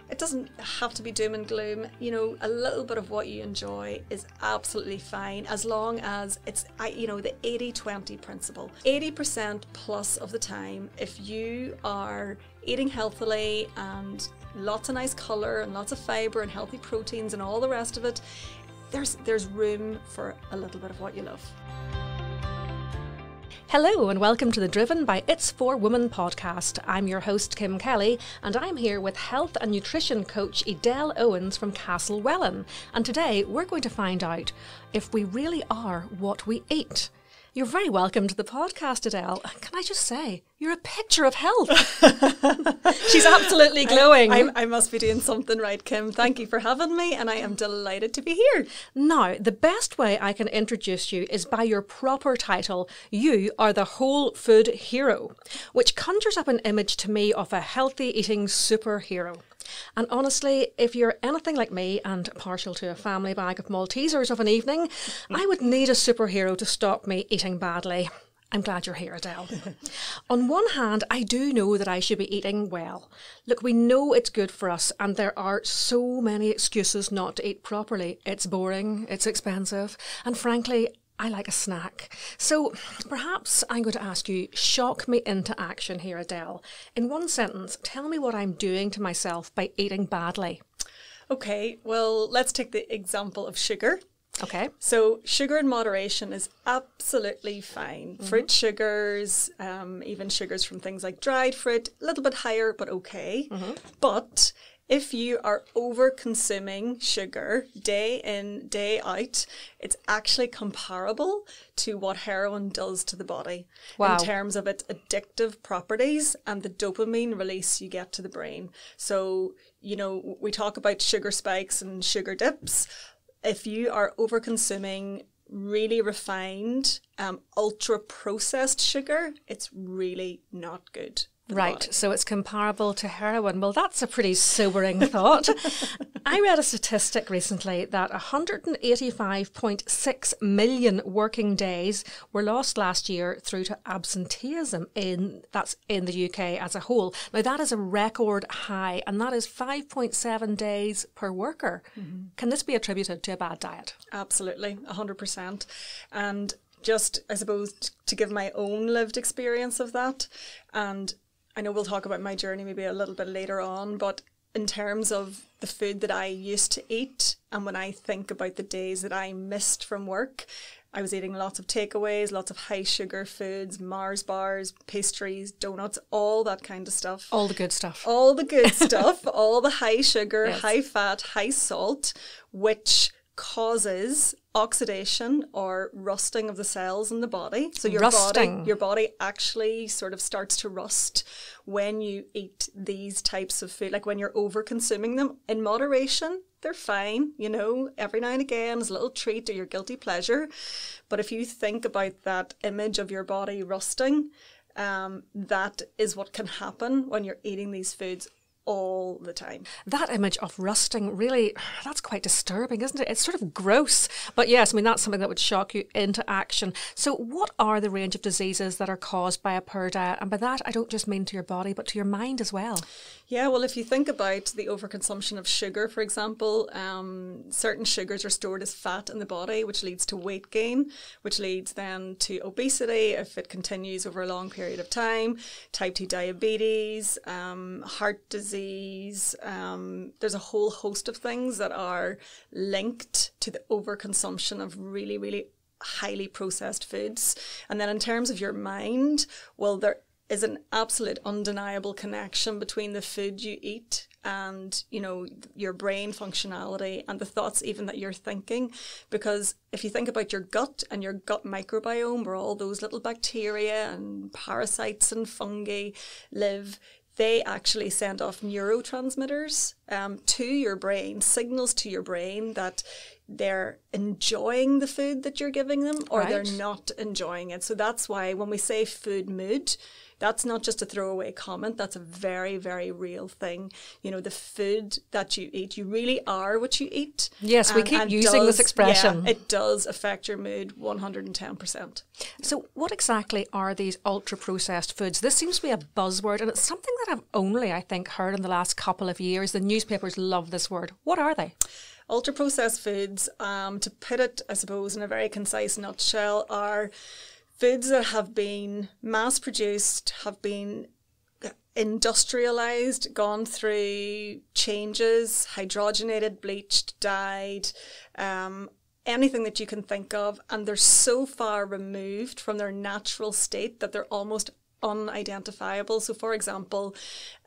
it doesn't have to be doom and gloom. You know, a little bit of what you enjoy is absolutely fine, as long as it's, the 80-20 principle. 80% plus of the time, if you are eating healthily and lots of nice colour and lots of fibre and healthy proteins and all the rest of it, there's room for a little bit of what you love. Hello and welcome to the Driven by It's For Women podcast. I'm your host Kim Kelly and I'm here with health and nutrition coach Edel Owens from Castlewellan, and today we're going to find out if we really are what we eat. You're very welcome to the podcast, Edel. Can I just say, you're a picture of health. She's absolutely glowing. I must be doing something right, Kim. Thank you for having me, and I am delighted to be here. Now, the best way I can introduce you is by your proper title. You are the Wholefood Hero, which conjures up an image to me of a healthy eating superhero. And honestly, if you're anything like me and partial to a family bag of Maltesers of an evening, I would need a superhero to stop me eating badly. I'm glad you're here, Edel. On one hand, I do know that I should be eating well. Look, we know it's good for us, and there are so many excuses not to eat properly. It's boring, it's expensive, and frankly, I like a snack. So perhaps I'm going to ask you, shock me into action here, Edel. In one sentence, tell me what I'm doing to myself by eating badly. Okay, well, let's take the example of sugar. Okay. So sugar in moderation is absolutely fine. Fruit sugars, even sugars from things like dried fruit, a little bit higher, but okay. But if you are over-consuming sugar day in, day out, it's actually comparable to what heroin does to the body. Wow. In terms of its addictive properties and the dopamine release you get to the brain. So, you know, we talk about sugar spikes and sugar dips. If you are over-consuming really refined, ultra-processed sugar, it's really not good. Right, so it's comparable to heroin. Well, that's a pretty sobering thought. I read a statistic recently that 185.6 million working days were lost last year through to absenteeism that's in the UK as a whole. Now, that is a record high, and that is 5.7 days per worker. Can this be attributed to a bad diet? Absolutely, 100%. And just, I suppose, to give my own lived experience of that, and I know we'll talk about my journey maybe a little bit later on, but in terms of the food that I used to eat, and when I think about the days that I missed from work, I was eating lots of takeaways, lots of high sugar foods, Mars bars, pastries, donuts, all that kind of stuff. All the good stuff. All the good stuff, all the high sugar, Yes. high fat, high salt, which causes oxidation or rusting of the cells in the body. So your body actually sort of starts to rust when you eat these types of food. Like when you're over consuming them in moderation, they're fine, you know, every now and again as a little treat or your guilty pleasure. But if you think about that image of your body rusting, that is what can happen when you're eating these foods all the time. That image of rusting, really, that's quite disturbing, isn't it? It's sort of gross. But yes, I mean, that's something that would shock you into action. So what are the range of diseases that are caused by a poor diet? And by that, I don't just mean to your body, but to your mind as well. Yeah, well, if you think about the overconsumption of sugar, for example, certain sugars are stored as fat in the body, which leads to weight gain, which leads then to obesity if it continues over a long period of time, type 2 diabetes, heart disease. There's a whole host of things that are linked to the overconsumption of really, really highly processed foods. And then in terms of your mind, well, there is an absolute undeniable connection between the food you eat and, you know, your brain functionality and the thoughts even that you're thinking. Because if you think about your gut and your gut microbiome, where all those little bacteria and parasites and fungi live, they actually send off neurotransmitters to your brain, signals to your brain that they're enjoying the food that you're giving them or they're not enjoying it. So that's why when we say food mood, That's not just a throwaway comment. That's a very, very real thing. You know, the food that you eat, you really are what you eat. Yes, we keep using this expression. Yeah, it does affect your mood 110%. So what exactly are these ultra-processed foods? This seems to be a buzzword, and it's something that I've only, I think, heard in the last couple of years. The newspapers love this word. What are they? Ultra-processed foods, to put it, I suppose, in a very concise nutshell, are foods that have been mass-produced, have been industrialized, gone through changes, hydrogenated, bleached, dyed, anything that you can think of, and they're so far removed from their natural state that they're almost unidentifiable. So, for example,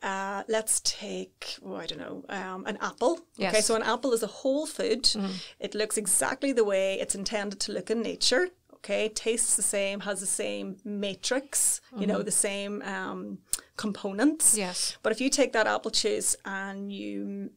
let's take, an apple. Yes. Okay, so an apple is a whole food. It looks exactly the way it's intended to look in nature. Okay, tastes the same, has the same matrix, the same components. Yes. But if you take that apple juice and you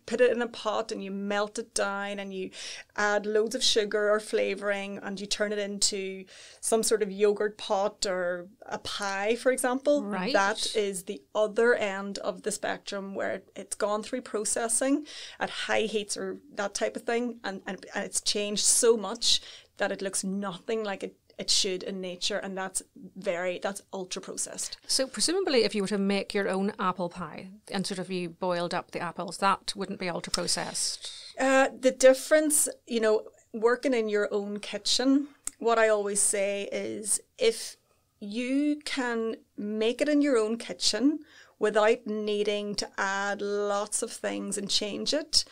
put it in a pot and you melt it down and you add loads of sugar or flavouring and you turn it into some sort of yogurt pot or a pie, for example, right. That is the other end of the spectrum where it's gone through processing at high heats or that type of thing, and it's changed so much that it looks nothing like it should in nature, and that's ultra processed. So presumably if you were to make your own apple pie and sort of you boiled up the apples, that wouldn't be ultra processed. The difference, working in your own kitchen, what I always say is if you can make it in your own kitchen without needing to add lots of things and change it,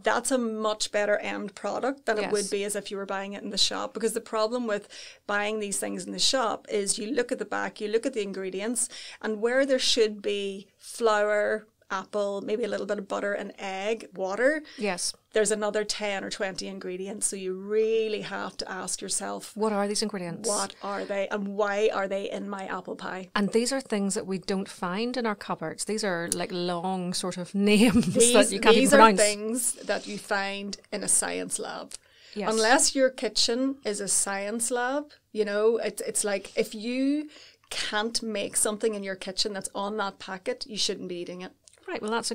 that's a much better end product than it would be as if you were buying it in the shop. Because the problem with buying these things in the shop is you look at the back, you look at the ingredients, and where there should be flour, apple, maybe a little bit of butter and egg, water. Yes. There's another 10 or 20 ingredients. So you really have to ask yourself, what are these ingredients? What are they and why are they in my apple pie? And these are things that we don't find in our cupboards. These are like long sort of names that you can't even pronounce. These are things that you find in a science lab. Yes. Unless your kitchen is a science lab, it's like if you can't make something in your kitchen that's on that packet, you shouldn't be eating it. Right, well that's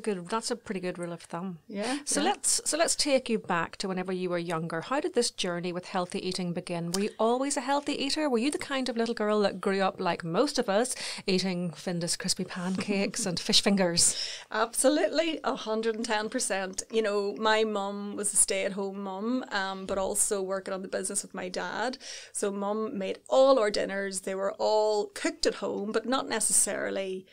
a pretty good rule of thumb. Yeah. So let's take you back to whenever you were younger. How did this journey with healthy eating begin? Were you always a healthy eater? Were you the kind of little girl that grew up like most of us, eating Findus crispy pancakes and fish fingers? Absolutely, 110%. My mum was a stay-at-home mum, but also working on the business with my dad. So mum made all our dinners. They were all cooked at home, but not necessarily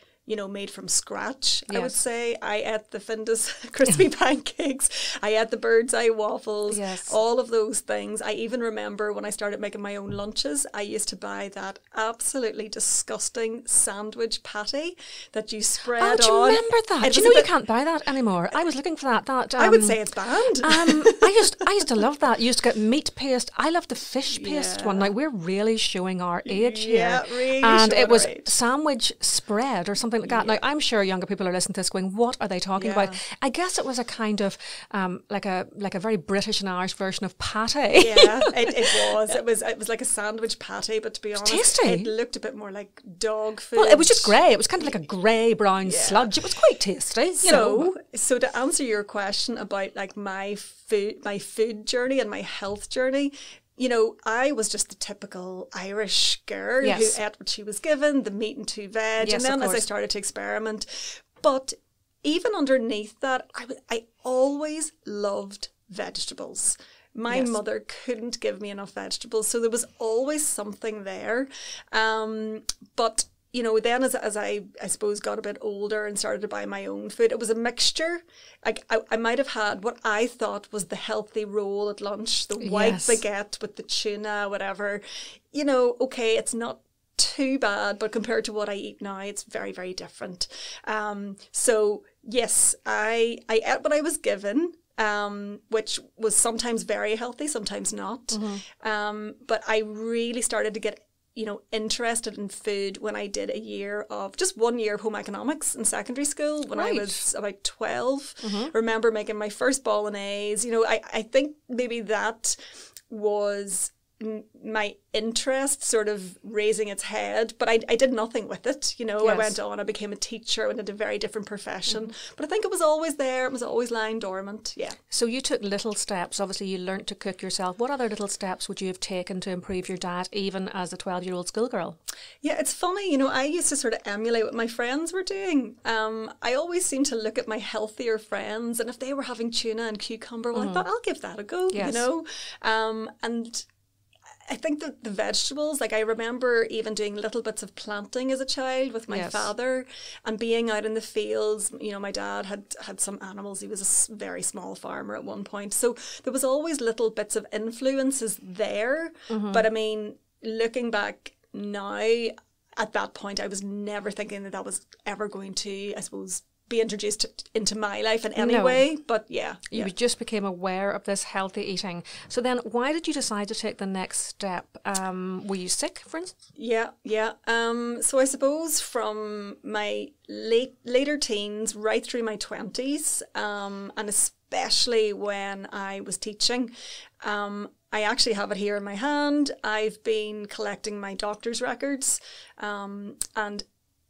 made from scratch. Yes. I would say I ate the Findus crispy pancakes. I ate the bird's eye waffles. Yes. All of those things. I even remember when I started making my own lunches, I used to buy that absolutely disgusting sandwich patty that you spread on. Oh, do you remember that? Do you know you can't buy that anymore? I was looking for that. I would say it's banned. I used to love that. You used to get meat paste. I love the fish paste one. Like, we're really showing our age here. Yeah, really. And it was sandwich spread or something like that. Now, I'm sure younger people are listening to this going, what are they talking about? I guess it was a kind of like a very British and Irish version of pate. Yeah, it was. It was like a sandwich pate, but to be honest, tasty. It looked a bit more like dog food. Well, it was just grey. It was kind of like a grey-brown sludge. It was quite tasty. So to answer your question about like my food journey and my health journey, I was just the typical Irish girl who ate what she was given, the meat and 2 veg. Yes, and then as I started to experiment. But even underneath that, I always loved vegetables. My mother couldn't give me enough vegetables. So there was always something there. But then as I suppose got a bit older and started to buy my own food, it was a mixture. Like I might have had what I thought was the healthy roll at lunch, the white baguette with the tuna, whatever. Okay, it's not too bad, but compared to what I eat now, it's very, very different. So yes, I ate what I was given. Which was sometimes very healthy, sometimes not. Mm-hmm. But I really started to get interested in food when I did just 1 year of home economics in secondary school when I was about 12. Mm-hmm. Remember making my first bolognese. I think maybe that was my interest sort of raising its head, but I did nothing with it. You know, I went on, I became a teacher, went into a very different profession. But I think it was always there. It was always lying dormant. Yeah. So you took little steps. Obviously, you learnt to cook yourself. What other little steps would you have taken to improve your diet, even as a 12-year-old schoolgirl? Yeah, it's funny. You know, I used to sort of emulate what my friends were doing. I always seemed to look at my healthier friends, and if they were having tuna and cucumber, well, I thought, I'll give that a go, you know. And I think that the vegetables, like I remember even doing little bits of planting as a child with my father and being out in the fields. You know, my dad had some animals. He was a very small farmer at one point. So there was always little bits of influences there. But I mean, looking back now, at that point, I was never thinking that was ever going to, I suppose, be introduced into my life in any way. But you just became aware of this healthy eating. So then why did you decide to take the next step? Were you sick, for instance? So I suppose from my later teens right through my 20s, and especially when I was teaching, I actually have it here in my hand. I've been collecting my doctor's records, and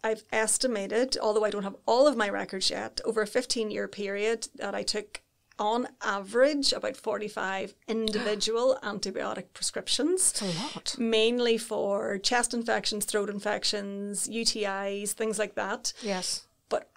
I've estimated, although I don't have all of my records yet, over a 15-year period that I took, on average, about 45 individual antibiotic prescriptions. That's a lot. Mainly for chest infections, throat infections, UTIs, things like that. Yes. But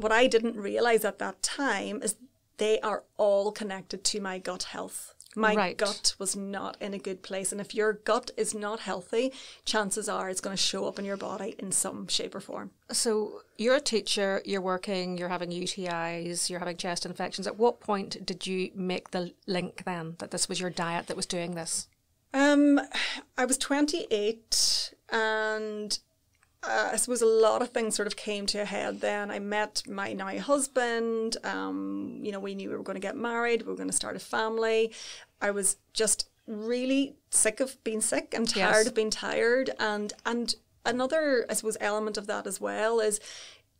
what I didn't realise at that time is they are all connected to my gut health. My gut was not in a good place. And if your gut is not healthy, chances are it's going to show up in your body in some shape or form. So you're a teacher, you're working, you're having UTIs, you're having chest infections. At what point did you make the link then that this was your diet that was doing this? I was 28 and I suppose a lot of things sort of came to a head then. I met my now husband. You know, we knew we were going to get married. We were going to start a family. I was just really sick of being sick and tired of being tired. And another, I suppose, element of that as well is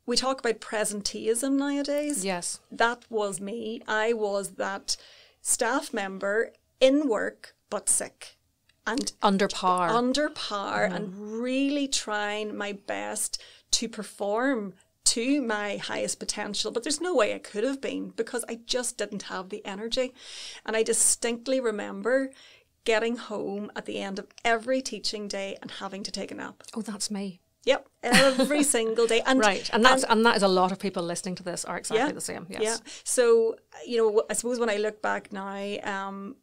we talk about presenteeism nowadays. Yes. That was me. I was that staff member in work but sick. And under par and really trying my best to perform to my highest potential. But there's no way I could have been because I just didn't have the energy. And I distinctly remember getting home at the end of every teaching day and having to take a nap. Oh, that's me. Yep, every single day. And, and that is a lot of people listening to this are exactly the same. Yes. Yeah. So, you know, I suppose when I look back now,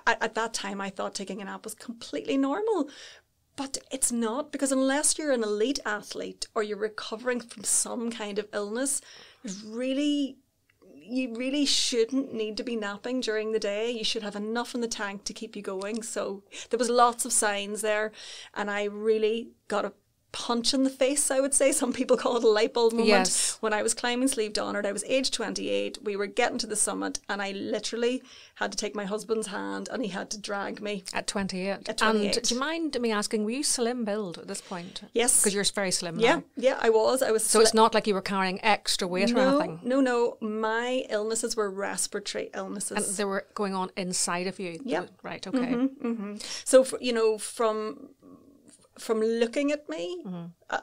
at that time, I thought taking a nap was completely normal. But it's not, because unless you're an elite athlete or you're recovering from some kind of illness, you really shouldn't need to be napping during the day. You should have enough in the tank to keep you going. So there was lots of signs there, and I really got a punch in the face, I would say. Some people call it a light bulb moment. Yes. When I was climbing Sleeve Donard, I was age 28. We were getting to the summit and I literally had to take my husband's hand and he had to drag me. At 28? At 28. And do you mind me asking, were you slim build at this point? Yes. Because you're very slim now. Yeah, I was. So it's not like you were carrying extra weight or anything? No. My illnesses were respiratory illnesses. And they were going on inside of you? Yeah. Right, okay. Mm-hmm. So, from looking at me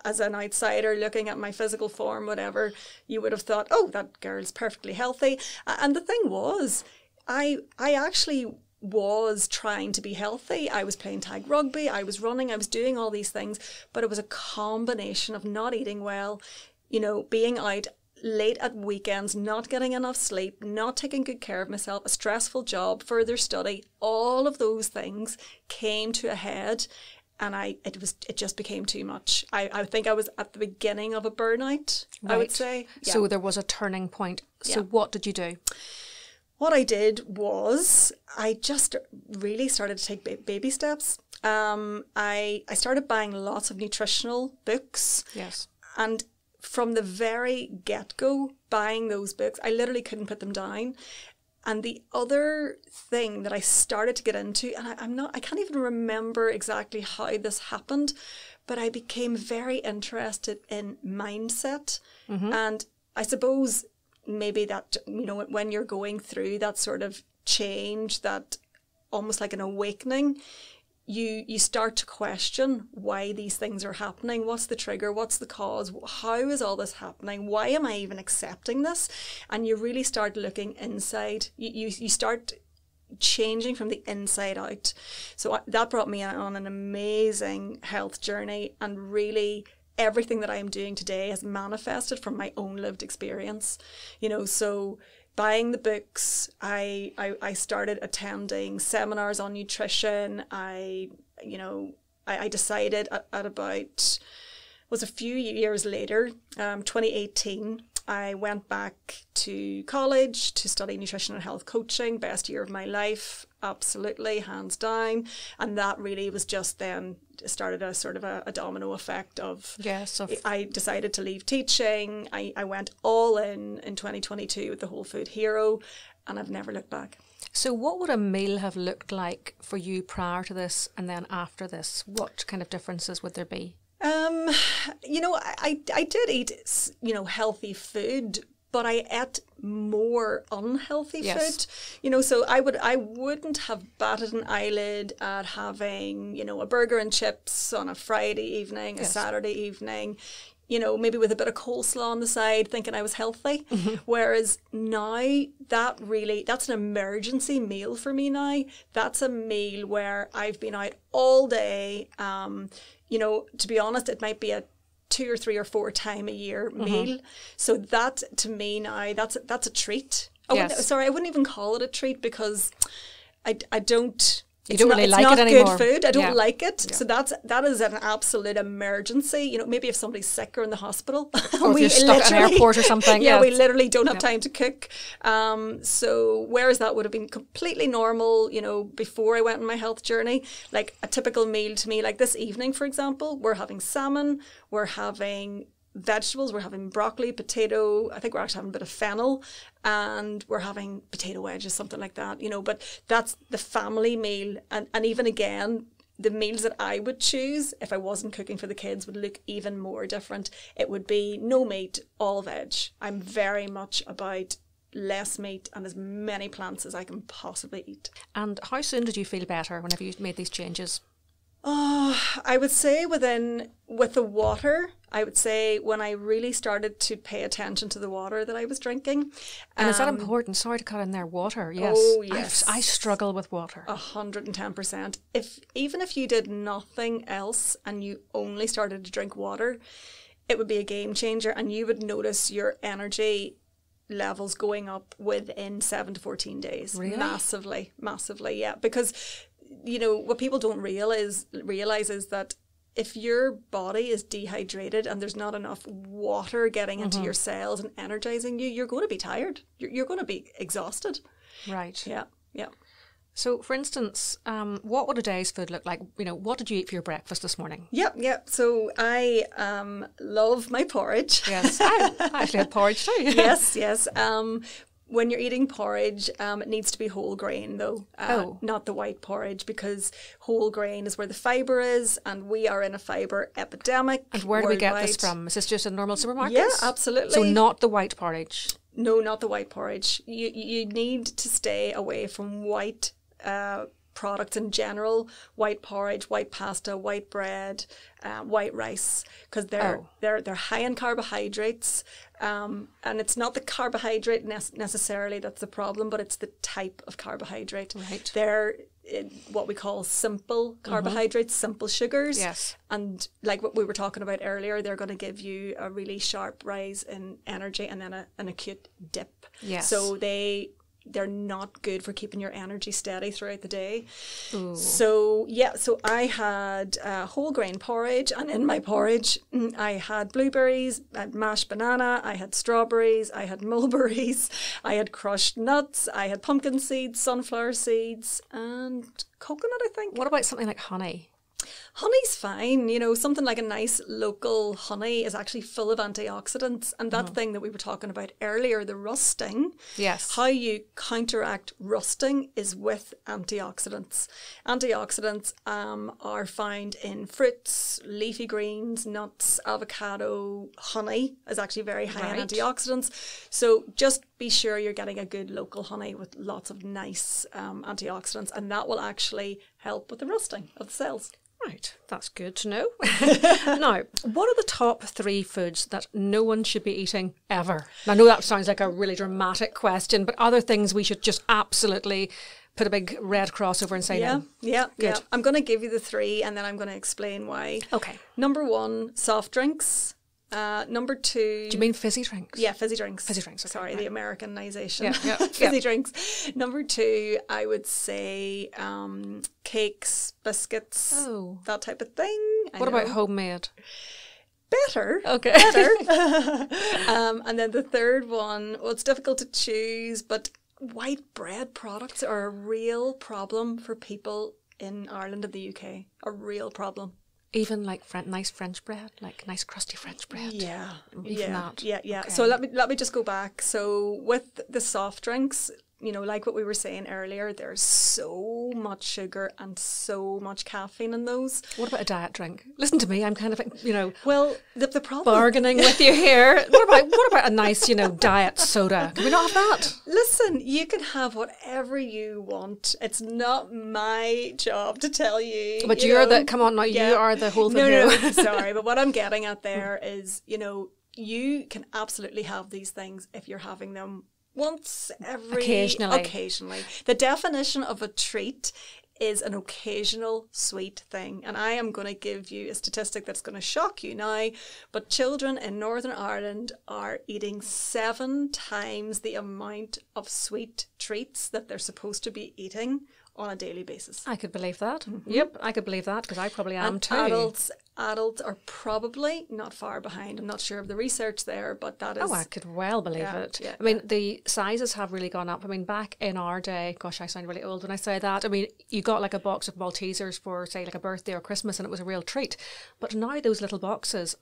as an outsider, looking at my physical form, whatever, you would have thought, oh, that girl's perfectly healthy. And the thing was, I actually was trying to be healthy. I was playing tag rugby, I was running, I was doing all these things, but it was a combination of not eating well, you know, being out late at weekends, not getting enough sleep, not taking good care of myself, a stressful job, further study, all of those things came to a head. And it just became too much. I think I was at the beginning of a burnout, I would say. Yeah. So there was a turning point. So what did you do? What I did was I just really started to take baby steps. I started buying lots of nutritional books. Yes. And from the very get-go, buying those books, I literally couldn't put them down. And the other thing that I started to get into, and I can't even remember exactly how this happened, but I became very interested in mindset. And I suppose maybe that, you know, when you're going through that sort of change, that almost like an awakening, you start to question why these things are happening. What's the trigger? What's the cause? How is all this happening? Why am I even accepting this? And you really start looking inside. You start changing from the inside out. So that brought me on an amazing health journey, and really everything that I am doing today has manifested from my own lived experience. So buying the books, I started attending seminars on nutrition. I decided at about, was a few years later, 2018, I went back to college to study nutrition and health coaching. Best year of my life, absolutely, hands down. And that really was just then started a sort of a domino effect of, I decided to leave teaching. I went all in 2022 with the Wholefood Hero, and I've never looked back. So what would a meal have looked like for you prior to this and then after this? What kind of differences would there be? I did eat, healthy food, but I ate more unhealthy food. So I wouldn't have batted an eyelid at having, a burger and chips on a Friday evening, a Saturday evening, maybe with a bit of coleslaw on the side, thinking I was healthy. Whereas now that's an emergency meal for me now. That's a meal where I've been out all day. To be honest, it might be a 2 or 3 or 4 time a year meal. So that to me now, that's a treat. I wouldn't even call it a treat, because I don't. You don't really like it anymore. It's not good food. I don't like it. Yeah. So that is an absolute emergency. Maybe if somebody's sick or in the hospital. Or if you're stuck at an airport or something. We literally don't have time to cook. So whereas that would have been completely normal, before I went on my health journey, like a typical meal to me, like this evening, for example, we're having salmon, we're having vegetables, we're having broccoli, potato, I think we're actually having a bit of fennel, and we're having potato wedges, something like that, but that's the family meal. And even again, the meals that I would choose if I wasn't cooking for the kids would look even more different. It would be no meat, all veg. I'm very much about less meat and as many plants as I can possibly eat. And how soon did you feel better whenever you made these changes? Oh, I would say with the water, I would say when I really started to pay attention to the water that I was drinking. And is that important? Sorry to cut in there. Water, yes. Oh, yes. I struggle with water. 110%. Even if you did nothing else and you only started to drink water, it would be a game changer, and you would notice your energy levels going up within 7 to 14 days. Really? Massively, yeah. Because what people don't realize is that if your body is dehydrated and there's not enough water getting into your cells and energizing you, you're going to be tired. You're going to be exhausted. Right. Yeah. So, for instance, what would a day's food look like? What did you eat for your breakfast this morning? Yep. So I love my porridge. Yes, I actually had porridge too. Yes. When you're eating porridge, it needs to be whole grain though, not the white porridge, because whole grain is where the fibre is, and we are in a fibre epidemic. And where do we get this from? Is this just in normal supermarkets? Yeah, absolutely. So not the white porridge? No, not the white porridge. You need to stay away from white products in general, white porridge, white pasta, white bread, white rice, because they're high in carbohydrates, and it's not the carbohydrate necessarily that's the problem, but it's the type of carbohydrate. Right. They're what we call simple carbohydrates, simple sugars. Yes. And like what we were talking about earlier, they're going to give you a really sharp rise in energy and then an acute dip. Yes. So they're not good for keeping your energy steady throughout the day. Ooh. So I had whole grain porridge, and in my porridge I had blueberries, I had mashed banana, I had strawberries, I had mulberries, I had crushed nuts, I had pumpkin seeds, sunflower seeds, and coconut, I think. What about something like honey? Honey's fine. You know, something like a nice local honey is actually full of antioxidants. And that thing that we were talking about earlier, the rusting, Yes. how you counteract rusting is with antioxidants. Antioxidants are found in fruits, leafy greens, nuts, avocado. Honey is actually very high in antioxidants. So just be sure you're getting a good local honey with lots of nice antioxidants, and that will actually help with the rusting of the cells. Right, that's good to know. Now, what are the top 3 foods that no one should be eating ever? I know that sounds like a really dramatic question, but are there things we should just absolutely put a big red cross over and say no? Yeah. Good. I'm going to give you the 3 and then I'm going to explain why. Okay. Number 1, soft drinks. Number 2... Do you mean fizzy drinks? Yeah, fizzy drinks. Fizzy drinks, okay. Sorry, the Americanization. Yeah. Fizzy drinks. Number 2, I would say cakes, biscuits, that type of thing. What about homemade? Better. Okay. Better. And then the third one, well, it's difficult to choose, but white bread products are a real problem for people in Ireland and the UK. A real problem. Even like nice French bread, like nice crusty French bread. Yeah, even that. Yeah. Okay. So let me just go back. So with the soft drinks, you know, like what we were saying earlier, there's so much sugar and so much caffeine in those. What about a diet drink? Listen to me, I'm kind of, you know, well, the problem bargaining with you here. What about a nice, you know, diet soda? Can we not have that? Listen, you can have whatever you want. It's not my job to tell you. But you're the, come on now, you are the Wholefood Hero. No, sorry. But what I'm getting at there is, you know, you can absolutely have these things if you're having them once every... Occasionally. The definition of a treat is an occasional sweet thing. And I am going to give you a statistic that's going to shock you now, but children in Northern Ireland are eating 7 times the amount of sweet treats that they're supposed to be eating on a daily basis. I could believe that. Yep, I could believe that because I probably am too. Adults are probably not far behind. I'm not sure of the research there, but that is... Oh, I could well believe it. Yeah, I mean, the sizes have really gone up. I mean, back in our day, gosh, I sound really old when I say that. I mean, you got like a box of Maltesers for, say, like a birthday or Christmas, and it was a real treat. But now those little boxes,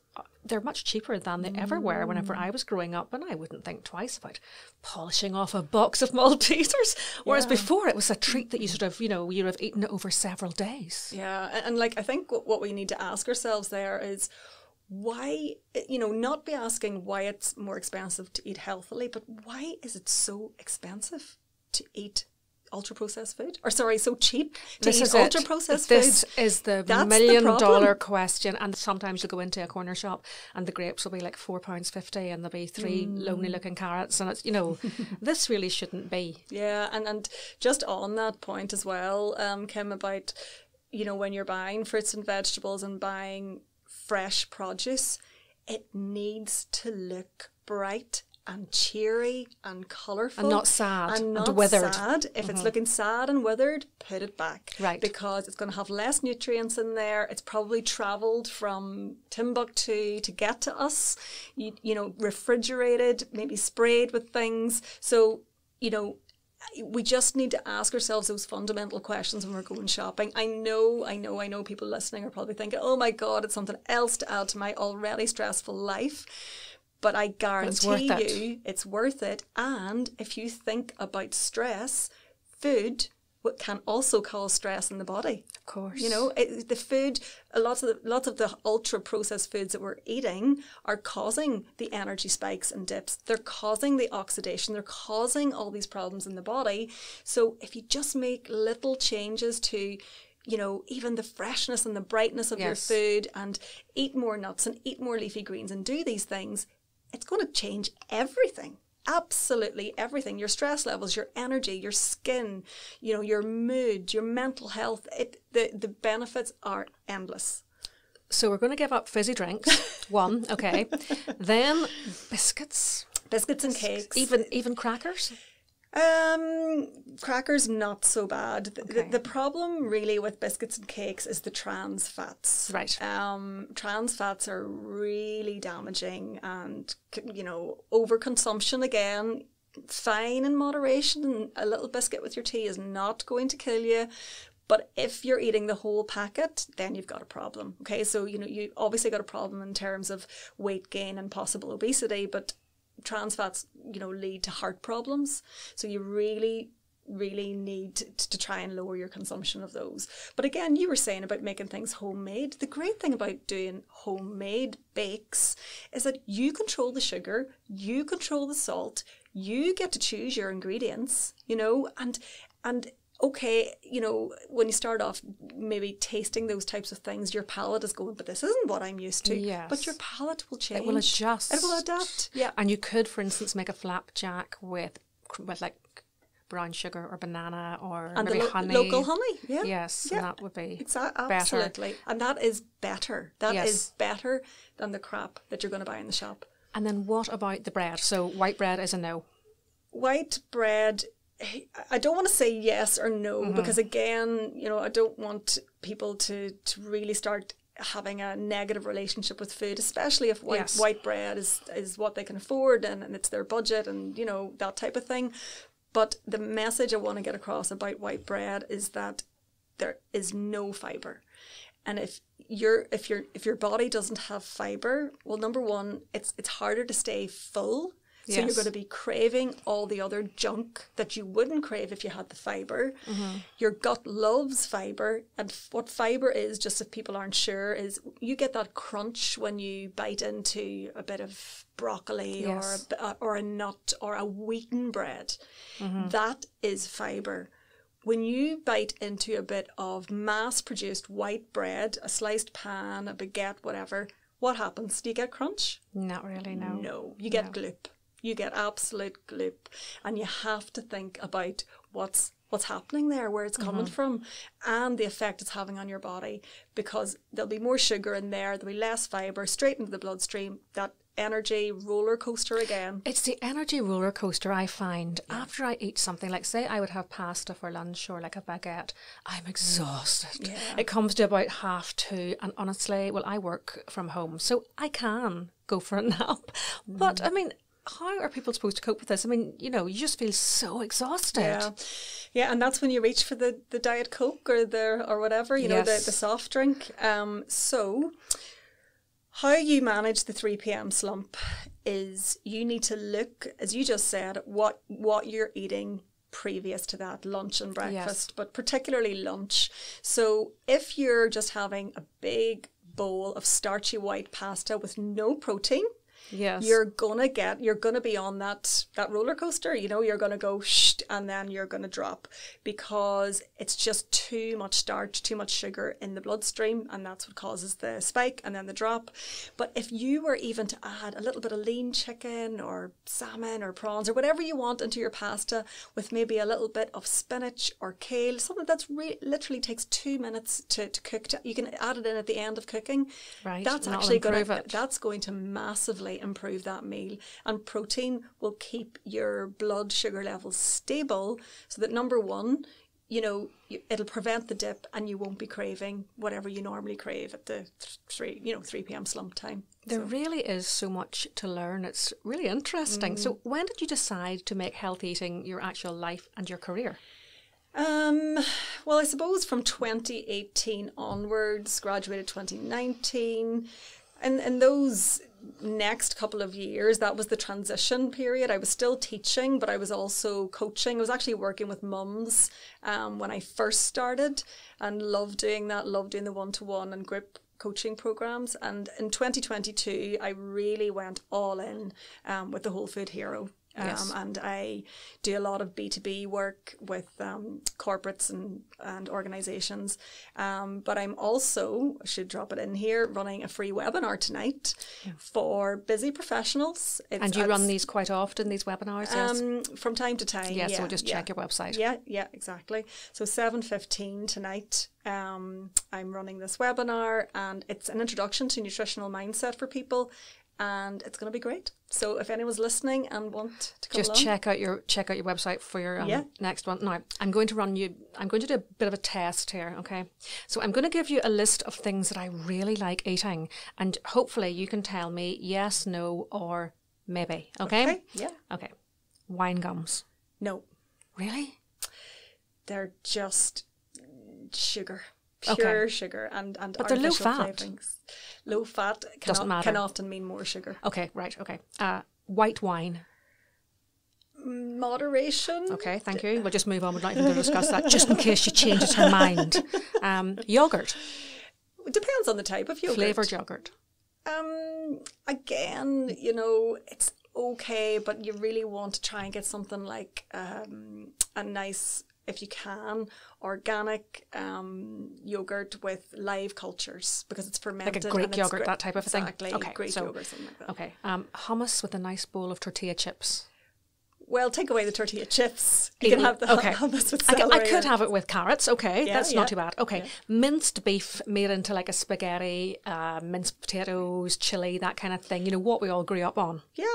they're much cheaper than they ever were whenever I was growing up, and I wouldn't think twice about polishing off a box of Maltesers. Whereas before, it was a treat that you sort of, you know, you'd have eaten it over several days. Yeah, and like I think what we need to ask ourselves there is why, you know, not be asking why it's more expensive to eat healthily, but why is it so expensive to eat ultra-processed food? Or sorry, so cheap to eat ultra-processed food? This is the $1 million question. And sometimes you go into a corner shop and the grapes will be like £4.50 and there'll be 3 lonely-looking carrots. And it's, you know, this really shouldn't be. Yeah, and just on that point as well, Kim, about, you know, when you're buying fruits and vegetables and buying fresh produce, it needs to look bright and cheery and colourful. And not sad and withered. If it's looking sad and withered, put it back. Right. Because it's going to have less nutrients in there. It's probably travelled from Timbuktu to get to us, you know, refrigerated, maybe sprayed with things. So, you know, we just need to ask ourselves those fundamental questions when we're going shopping. I know people listening are probably thinking, oh my God, it's something else to add to my already stressful life. But I guarantee you it's worth it. And if you think about stress, food can also cause stress in the body. Of course. You know, the food, lots of the ultra-processed foods that we're eating are causing the energy spikes and dips. They're causing the oxidation. They're causing all these problems in the body. So if you just make little changes to, you know, even the freshness and the brightness of your food, and eat more nuts and eat more leafy greens and do these things, it's going to change everything. Absolutely everything. Your stress levels, your energy, your skin, you know, your mood, your mental health. The benefits are endless. So we're going to give up fizzy drinks. One, okay. Then biscuits. Biscuits and cakes. Even crackers? Crackers, not so bad. Okay. The problem really with biscuits and cakes is the trans fats. Right. Trans fats are really damaging, and, you know, overconsumption again, fine in moderation. A little biscuit with your tea is not going to kill you. But if you're eating the whole packet, then you've got a problem. Okay, so you obviously got a problem in terms of weight gain and possible obesity, but trans fats, lead to heart problems. So you really need to try and lower your consumption of those. But again, you were saying about making things homemade. The great thing about doing homemade bakes is that you control the sugar, you control the salt, you get to choose your ingredients, and okay, when you start off maybe tasting those types of things, your palate is going, but this isn't what I'm used to. Yes. But your palate will change. It will adjust. It will adapt. Yeah. And you could, for instance, make a flapjack with like brown sugar or banana or and maybe the honey. Local honey. Yeah. Yes, yeah. and that would be absolutely. better. And that is better. That Yes. is better than the crap that you're going to buy in the shop. And then what about the bread? So white bread is a no. White bread, I don't want to say yes or no, because again, I don't want people to really start having a negative relationship with food, especially if white bread is what they can afford and it's their budget and that type of thing. But the message I want to get across about white bread is that there is no fibre. And if your body doesn't have fibre, well, number one, it's harder to stay full. So Yes. you're going to be craving all the other junk that you wouldn't crave if you had the fibre. Your gut loves fibre. And what fibre is, just if people aren't sure, is you get that crunch when you bite into a bit of broccoli Yes. or a nut or a wheaten bread. That is fibre. When you bite into a bit of mass-produced white bread, a sliced pan, a baguette, whatever, what happens? Do you get crunch? Not really, no. No, you get gloop. You get absolute gloop, and you have to think about what's happening there, where it's coming from, and the effect it's having on your body, because there'll be more sugar in there'll be less fibre, straight into the bloodstream, that energy roller coaster again. It's the energy roller coaster I find after I eat something, like say I would have pasta for lunch or like a baguette, I'm exhausted. Yeah. It comes to about 2:30 and honestly, well, I work from home, so I can go for a nap. But I mean, how are people supposed to cope with this? I mean, you just feel so exhausted. Yeah, and that's when you reach for the Diet Coke or whatever, Yes. the soft drink. So how you manage the 3 p.m. slump is you need to look, as you just said, what you're eating previous to that, lunch and breakfast, but particularly lunch. So if you're just having a big bowl of starchy white pasta with no protein, Yes. you're gonna be on that roller coaster. You're gonna go and then you're gonna drop, because it's just too much starch, too much sugar in the bloodstream, and that's what causes the spike and then the drop. But if you were even to add a little bit of lean chicken or salmon or prawns or whatever you want into your pasta, with maybe a little bit of spinach or kale, something that's literally takes 2 minutes to cook. You can add it in at the end of cooking. Right. That's and actually that'll going improve to it. that's going to massively improve that meal. And protein will keep your blood sugar levels stable, so that number one, it'll prevent the dip and you won't be craving whatever you normally crave at the 3 p.m. slump time. There really is so much to learn. It's really interesting. So when did you decide to make health eating your actual life and your career? Well, I suppose from 2018 onwards, graduated 2019, and those next couple of years, that was the transition period. I was still teaching, but I was also coaching. I was actually working with mums when I first started, and loved doing that, loved doing the one-to-one and group coaching programs. And in 2022, I really went all in with the Wholefood Hero. Yes. And I do a lot of B2B work with corporates and organisations. But I'm also, I should drop it in here, running a free webinar tonight for busy professionals. And you run these quite often, these webinars? Yes? From time to time. Yeah, so just check your website. Yeah, exactly. So 7:15 tonight, I'm running this webinar, and it's an introduction to nutritional mindset for people. And it's going to be great. So if anyone's listening and want to come just along, check out your website for your next one. Now, I'm going to do a bit of a test here, okay? So I'm going to give you a list of things that I really like eating, and hopefully you can tell me yes, no, or maybe, okay? Yeah. Okay. Wine gums. No, Really? they're just Sugar. Pure sugar and but they're low artificial fat. flavourings. Low fat Doesn't matter. can often mean more sugar. Okay, right, okay. White wine. Moderation. Okay, thank you. We'll just move on. We're not even going to discuss that, just in case she changes her mind. Yogurt. It depends on the type of yogurt. Flavoured yogurt. Again, it's okay, but you really want to try and get something like a nice, if you can, organic yogurt with live cultures, because it's fermented. Like a Greek yogurt, that type of thing? Exactly, Okay, Greek yogurt, something like that. Okay, hummus with a nice bowl of tortilla chips. Well, take away the tortilla chips. You can have the hummus with celery. I could have it with carrots. Okay, that's not too bad. Okay, minced beef made into like a spaghetti, minced potatoes, chili, that kind of thing. What we all grew up on. Yeah,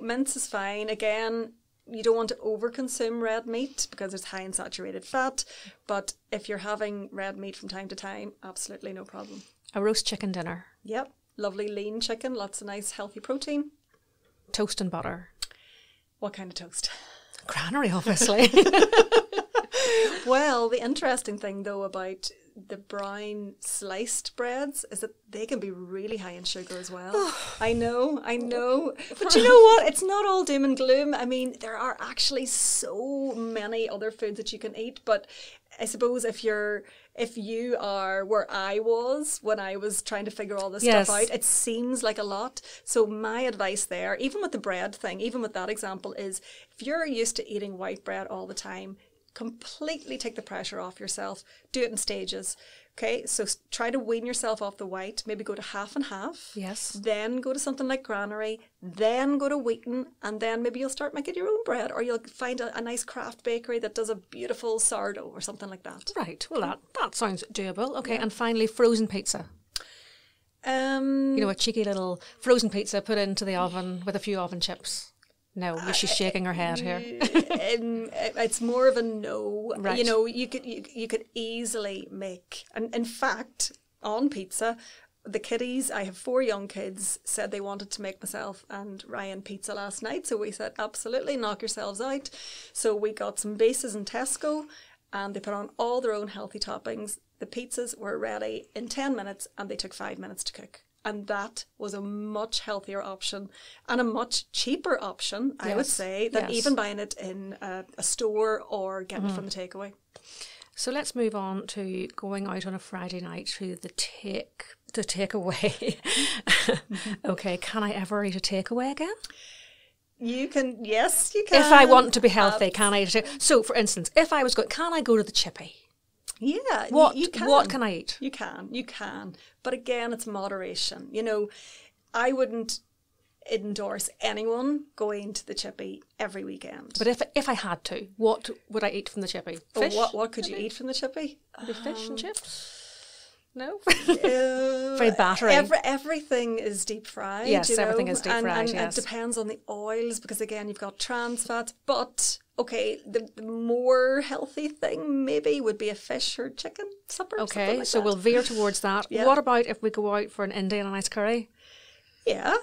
mince is fine. Again, you don't want to overconsume red meat because it's high in saturated fat. But if you're having red meat from time to time, absolutely no problem. A roast chicken dinner. Yep, lovely lean chicken, lots of nice healthy protein. Toast and butter. What kind of toast? Granary, obviously. Well, the interesting thing, though, about the brown sliced breads is that they can be really high in sugar as well. I know. But you know what? It's not all doom and gloom. I mean, there are actually so many other foods that you can eat. But I suppose if you are where I was when I was trying to figure all this stuff out, it seems like a lot. So my advice there, even with the bread thing, even with that example, is if you're used to eating white bread all the time, completely take the pressure off yourself. Do it in stages. Okay, so try to wean yourself off the white, maybe go to half and half. Yes. Then go to something like Granary, then go to wheaten, and then maybe you'll start making your own bread, or you'll find a nice craft bakery that does a beautiful sourdough or something like that. Right, well that sounds doable. Okay, and finally frozen pizza. A cheeky little frozen pizza put into the oven with a few oven chips. No, she's shaking her head here. It's more of a no. Right. You could easily make, and in fact, on pizza, the kiddies, I have 4 young kids, said they wanted to make myself and Ryan pizza last night. So we said, absolutely, knock yourselves out. So we got some bases in Tesco and they put on all their own healthy toppings. The pizzas were ready in 10 minutes and they took 5 minutes to cook. And that was a much healthier option and a much cheaper option, I would say, than even buying it in a store or getting it from the takeaway. So let's move on to going out on a Friday night to the takeaway. Okay, can I ever eat a takeaway again? You can, yes, you can. If I want to be healthy, can I eat a takeaway? So, for instance, if I was going, can I go to the chippy? Yeah, you can. What can I eat? You can. But again, it's moderation. I wouldn't endorse anyone going to the chippy every weekend. But if I had to, what would I eat from the chippy? Fish? What could you eat from the chippy? Maybe fish and chips? No? Very battery. Everything is deep fried. Yes, everything is deep fried, and it depends on the oils because, again, you've got trans fats. But, okay, the more healthy thing maybe would be a fish or chicken supper. Okay, so we'll veer towards that. Yeah. What about if we go out for an Indian and ice curry? Yeah.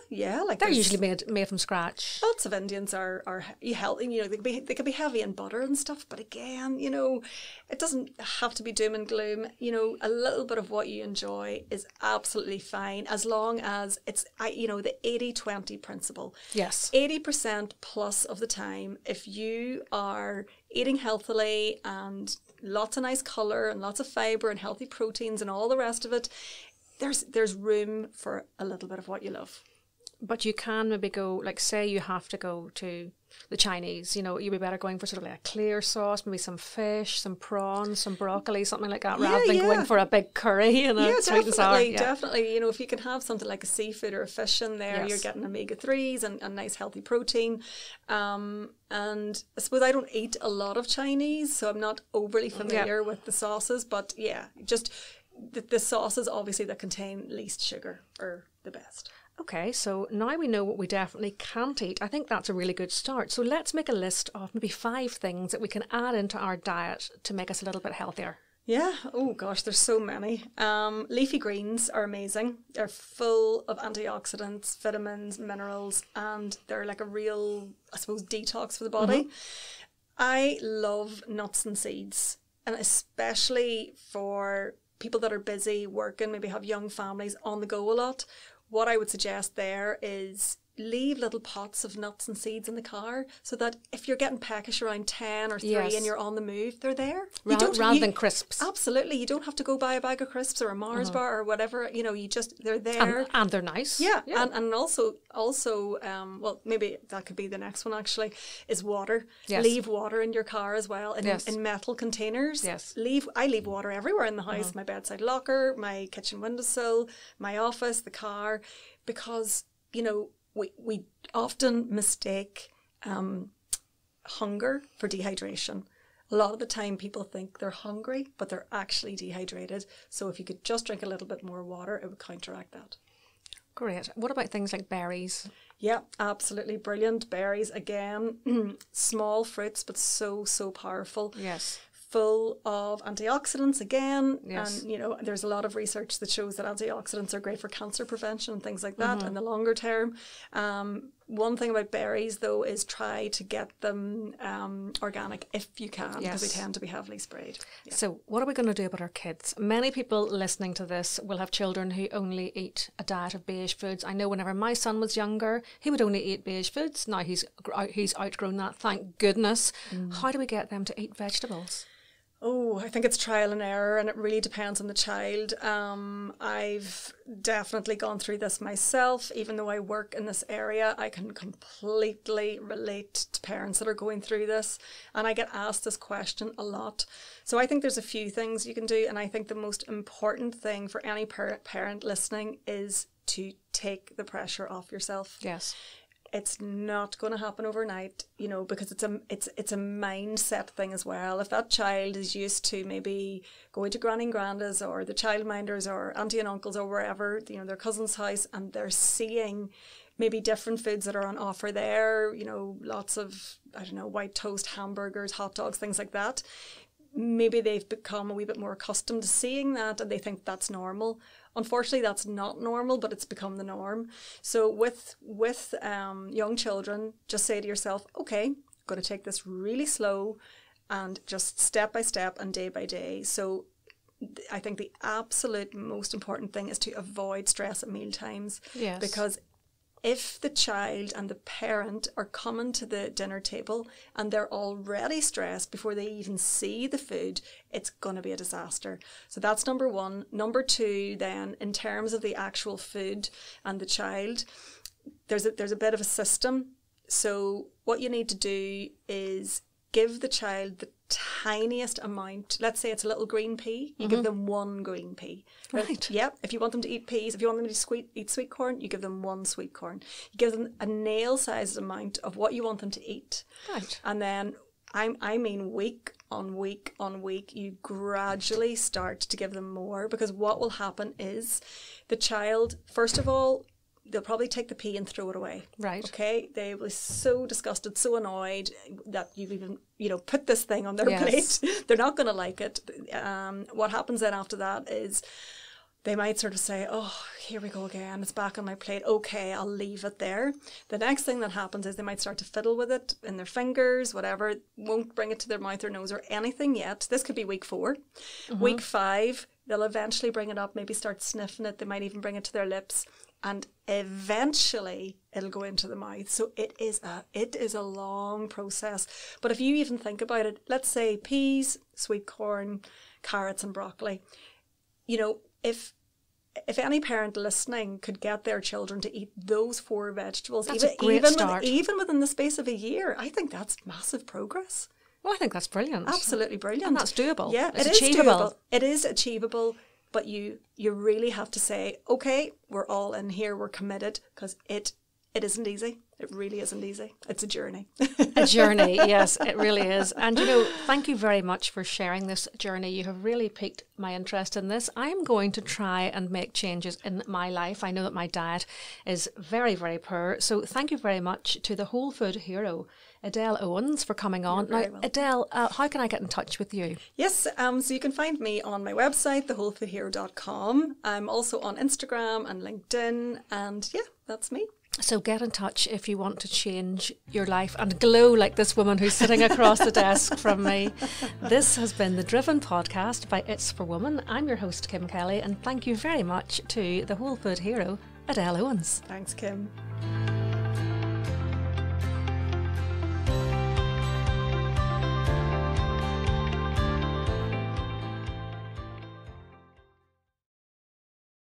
Like they're usually made from scratch. Lots of Indians are healthy. They can be heavy in butter and stuff. But again, it doesn't have to be doom and gloom. A little bit of what you enjoy is absolutely fine as long as it's the 80-20 principle. Yes, 80% plus of the time, if you are eating healthily and lots of nice colour and lots of fibre and healthy proteins and all the rest of it, there's room for a little bit of what you love. But you can maybe go, like, say you have to go to the Chinese, you'd be better going for sort of like a clear sauce, maybe some fish, some prawns, some broccoli, something like that, rather than going for a big curry and a sweet and sour. Yeah, definitely. If you can have something like a seafood or a fish in there, you're getting omega-3s and nice healthy protein. And I suppose I don't eat a lot of Chinese, so I'm not overly familiar with the sauces, but just the sauces obviously that contain least sugar are the best. Okay, so now we know what we definitely can't eat. I think that's a really good start. So let's make a list of maybe 5 things that we can add into our diet to make us a little bit healthier. Yeah, oh gosh, there's so many. Leafy greens are amazing. They're full of antioxidants, vitamins, minerals, and they're like a real, I suppose, detox for the body. I love nuts and seeds. and especially for people that are busy working, maybe have young families on the go a lot, what I would suggest there is leave little pots of nuts and seeds in the car so that if you're getting peckish around 10 or 3 and you're on the move, they're there. Rather than crisps. Absolutely. You don't have to go buy a bag of crisps or a Mars bar or whatever. You know, they're there. And they're nice. Yeah. And also, well, maybe that could be the next one actually, is water. Yes. Leave water in your car as well, in metal containers. Yes. I leave water everywhere in the house, my bedside locker, my kitchen windowsill, my office, the car, because, you know, we often mistake hunger for dehydration. A lot of the time people think they're hungry, but they're actually dehydrated. So if you could just drink a little bit more water, it would counteract that. Great. What about things like berries? Yeah, absolutely brilliant. Berries, again, small fruits, but so powerful. Yes. Full of antioxidants again. Yes. And, you know, there's a lot of research that shows that antioxidants are great for cancer prevention and things like that in the longer term. One thing about berries, though, is try to get them organic if you can, because they tend to be heavily sprayed. Yeah. So what are we going to do about our kids? Many people listening to this will have children who only eat a diet of beige foods. I know whenever my son was younger, he would only eat beige foods. Now he's outgrown that, thank goodness. How do we get them to eat vegetables? Oh, I think it's trial and error, and it really depends on the child. I've definitely gone through this myself. Even though I work in this area, I can completely relate to parents that are going through this, and I get asked this question a lot. So I think there's a few things you can do, and I think the most important thing for any parent listening is to take the pressure off yourself. Yes. It's not going to happen overnight, you know, because it's a mindset thing as well. If that child is used to maybe going to granny and granda's or the childminders or auntie and uncles or wherever, you know, their cousin's house, and they're seeing maybe different foods that are on offer there, you know, lots of, I don't know, white toast, hamburgers, hot dogs, things like that. Maybe they've become a wee bit more accustomed to seeing that and they think that's normal. Unfortunately, that's not normal, but it's become the norm. So with young children, just say to yourself, okay, I'm going to take this really slow and just step by step and day by day. So I think the absolute most important thing is to avoid stress at meal times. Yes. Because if the child and the parent are coming to the dinner table and they're already stressed before they even see the food, it's going to be a disaster. So that's number one. Number two, then, in terms of the actual food and the child, there's a bit of a system. So what you need to do is give the child the tiniest amount. Let's say it's a little green pea. You give them one green pea. Right. Yep. If you want them to eat peas, if you want them to eat sweet corn, you give them one sweet corn. You give them a nail-sized amount of what you want them to eat. Right. And then, I mean week on week on week, you gradually start to give them more, because what will happen is the child, first of all, they'll probably take the pea and throw it away. Right. Okay. They will be so disgusted, so annoyed that you've even, you know, put this thing on their plate. They're not going to like it. What happens then after that is they might sort of say, oh, here we go again. It's back on my plate. Okay, I'll leave it there. The next thing that happens is they might start to fiddle with it in their fingers, whatever. Won't bring it to their mouth or nose or anything yet. This could be week 4. Week 5, they'll eventually bring it up, maybe start sniffing it. They might even bring it to their lips. And eventually it'll go into the mouth. So it is a long process. But if you even think about it, let's say peas, sweet corn, carrots and broccoli. You know, if any parent listening could get their children to eat those 4 vegetables, that's a great start. Even within the space of a year, I think that's massive progress. Well, I think that's brilliant. Absolutely brilliant. And that's doable. Yeah, it's achievable. doable. It is achievable. But you really have to say, okay, we're all in here, we're committed, because it isn't easy. It really isn't easy. It's a journey. A journey, yes, it really is. And, you know, thank you very much for sharing this journey. You have really piqued my interest in this. I'm going to try and make changes in my life. I know that my diet is very, very poor. So thank you very much to the Wholefood Hero, Edel Owens, for coming on. Now, Edel, how can I get in touch with you? Yes, so you can find me on my website, thewholefoodhero.com. I'm also on Instagram and LinkedIn, and yeah, that's me. So get in touch if you want to change your life and glow like this woman who's sitting across the desk from me. This has been the Driven Podcast by It's for Women. I'm your host, Kim Kelly, and thank you very much to the Wholefood Hero, Edel Owens. Thanks, Kim.